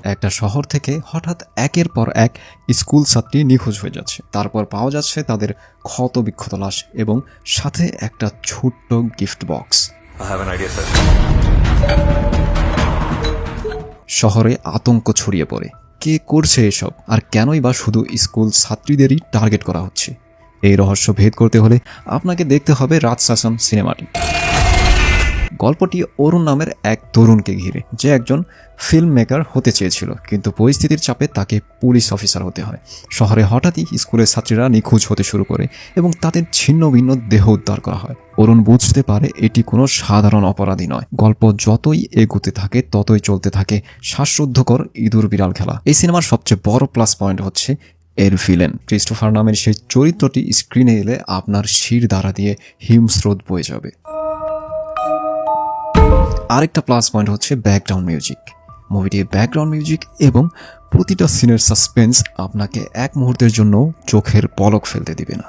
একটা শহর থেকে হঠাৎ একের পর এক স্কুল ছাত্রী নিখোঁজ হয়ে যাচ্ছে। তারপর পাওয়া যাচ্ছে তাদের ক্ষত বিক্ষত লাশ এবং সাথে একটা ছোট্ট গিফট বক্স। শহরে আতঙ্ক ছড়িয়ে পড়ে। কে করছে এসব, আর কেনই বা শুধু স্কুল ছাত্রীদেরই টার্গেট করা হচ্ছে? এই রহস্য ভেদ করতে হলে আপনাকে দেখতে হবে রাজশাসন সিনেমাটি। গল্পটি অরুণ নামের এক তরুণকে ঘিরে, যে একজন ফিল্ম মেকার হতে চেয়েছিল, কিন্তু পরিস্থিতির চাপে তাকে পুলিশ অফিসার হতে হয়। শহরে হঠাৎই স্কুলের ছাত্রীরা নিখোঁজ হতে শুরু করে এবং তাদের ছিন্ন ভিন্ন দেহ উদ্ধার করা হয়। অরুণ বুঝতে পারে এটি কোনো সাধারণ অপরাধী নয়। গল্প যতই এগোতে থাকে ততই চলতে থাকে শ্বাসরুদ্ধকর ইঁদুর বিড়াল খেলা। এই সিনেমার সবচেয়ে বড় প্লাস পয়েন্ট হচ্ছে এর ভিলেন ক্রিস্টোফার নামের সেই চরিত্রটি স্ক্রিনে এলে আপনার শির দ্বারা দিয়ে হিমস্রোত বয়ে যাবে। আরেকটা প্লাস পয়েন্ট হচ্ছে ব্যাকগ্রাউন্ড মিউজিক। মুভিটির ব্যাকগ্রাউন্ড মিউজিক এবং প্রতিটা সিনের সাসপেন্স আপনাকে এক মুহূর্তের জন্য চোখের পলক ফেলতে দিবে না।